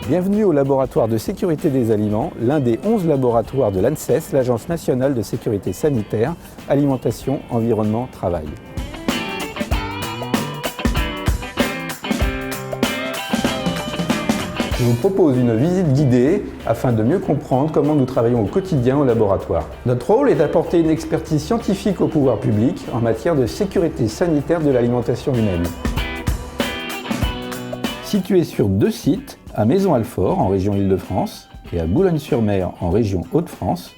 Bienvenue au laboratoire de sécurité des aliments, l'un des 11 laboratoires de l'ANSES, l'Agence nationale de sécurité sanitaire, alimentation, environnement, travail. Je vous propose une visite guidée afin de mieux comprendre comment nous travaillons au quotidien au laboratoire. Notre rôle est d'apporter une expertise scientifique au pouvoir public en matière de sécurité sanitaire de l'alimentation humaine. Situé sur 2 sites, à Maisons-Alfort en région Île-de-France et à Boulogne-sur-Mer en région Hauts-de-France,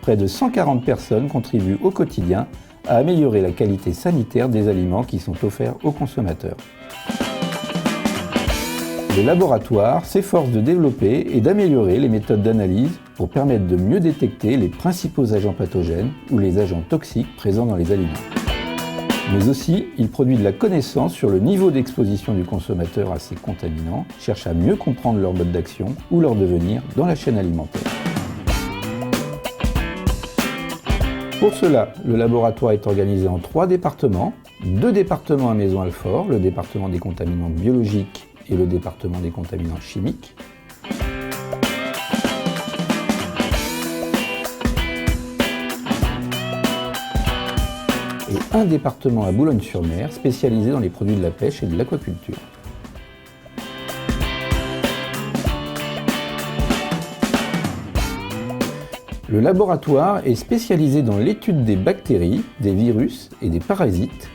près de 140 personnes contribuent au quotidien à améliorer la qualité sanitaire des aliments qui sont offerts aux consommateurs. Le laboratoire s'efforce de développer et d'améliorer les méthodes d'analyse pour permettre de mieux détecter les principaux agents pathogènes ou les agents toxiques présents dans les aliments. Mais aussi, il produit de la connaissance sur le niveau d'exposition du consommateur à ces contaminants, cherche à mieux comprendre leur mode d'action ou leur devenir dans la chaîne alimentaire. Pour cela, le laboratoire est organisé en 3 départements, 2 départements à Maisons-Alfort, le département des contaminants biologiques et le département des contaminants chimiques. Et un département à Boulogne-sur-Mer spécialisé dans les produits de la pêche et de l'aquaculture. Le laboratoire est spécialisé dans l'étude des bactéries, des virus et des parasites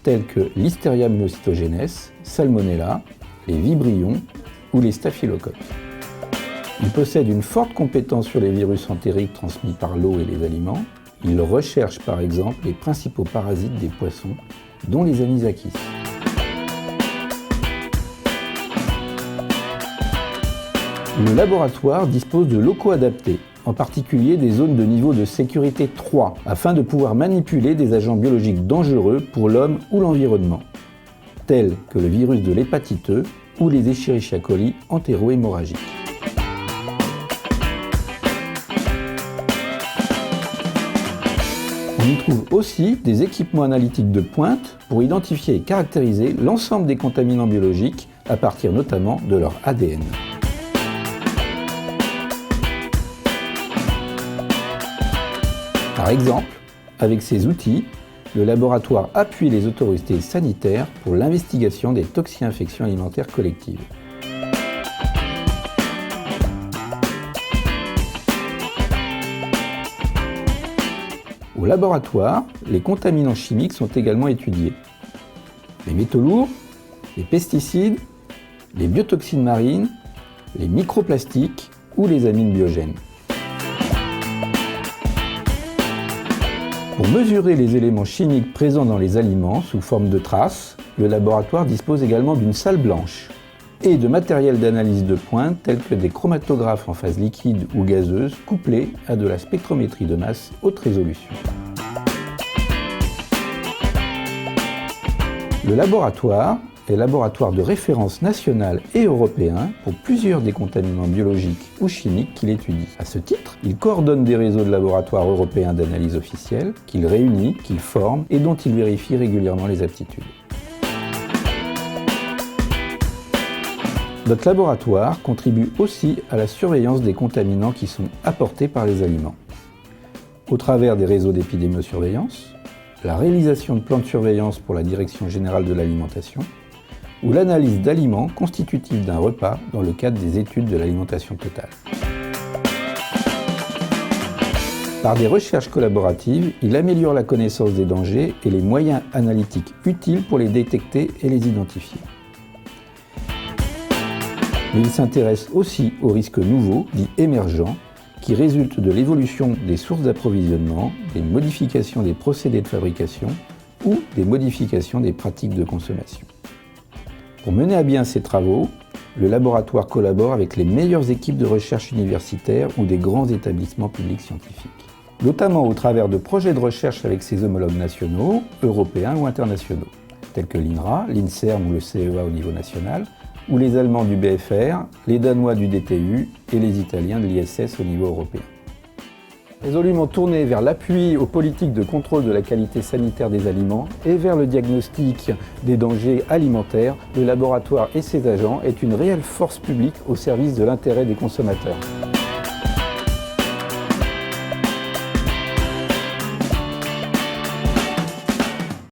tels que Listeria monocytogenes, Salmonella, les vibrions ou les staphylocoques. Il possède une forte compétence sur les virus entériques transmis par l'eau et les aliments. Il recherche par exemple les principaux parasites des poissons, dont les anisakis. Le laboratoire dispose de locaux adaptés, en particulier des zones de niveau de sécurité 3, afin de pouvoir manipuler des agents biologiques dangereux pour l'homme ou l'environnement, tels que le virus de l'hépatite E ou les Escherichia coli entéro-hémorragiques. On y trouve aussi des équipements analytiques de pointe pour identifier et caractériser l'ensemble des contaminants biologiques à partir notamment de leur ADN. Par exemple, avec ces outils, le laboratoire appuie les autorités sanitaires pour l'investigation des toxi-infections alimentaires collectives. Au laboratoire, les contaminants chimiques sont également étudiés. Les métaux lourds, les pesticides, les biotoxines marines, les microplastiques ou les amines biogènes. Pour mesurer les éléments chimiques présents dans les aliments sous forme de traces, le laboratoire dispose également d'une salle blanche et de matériel d'analyse de pointe tels que des chromatographes en phase liquide ou gazeuse couplés à de la spectrométrie de masse haute résolution. Le laboratoire est laboratoire de référence national et européen pour plusieurs des contaminants biologiques ou chimiques qu'il étudie. À ce titre, il coordonne des réseaux de laboratoires européens d'analyse officielle, qu'il réunit, qu'il forme et dont il vérifie régulièrement les aptitudes. Notre laboratoire contribue aussi à la surveillance des contaminants qui sont apportés par les aliments, au travers des réseaux d'épidémiosurveillance, la réalisation de plans de surveillance pour la Direction générale de l'alimentation, ou l'analyse d'aliments constitutifs d'un repas dans le cadre des études de l'alimentation totale. Par des recherches collaboratives, il améliore la connaissance des dangers et les moyens analytiques utiles pour les détecter et les identifier. Mais il s'intéresse aussi aux risques nouveaux, dits émergents, qui résultent de l'évolution des sources d'approvisionnement, des modifications des procédés de fabrication ou des modifications des pratiques de consommation. Pour mener à bien ces travaux, le laboratoire collabore avec les meilleures équipes de recherche universitaires ou des grands établissements publics scientifiques, notamment au travers de projets de recherche avec ses homologues nationaux, européens ou internationaux, tels que l'INRA, l'INSERM ou le CEA au niveau national, ou les Allemands du BFR, les Danois du DTU et les Italiens de l'ISS au niveau européen. Résolument tourné vers l'appui aux politiques de contrôle de la qualité sanitaire des aliments et vers le diagnostic des dangers alimentaires, le laboratoire et ses agents est une réelle force publique au service de l'intérêt des consommateurs.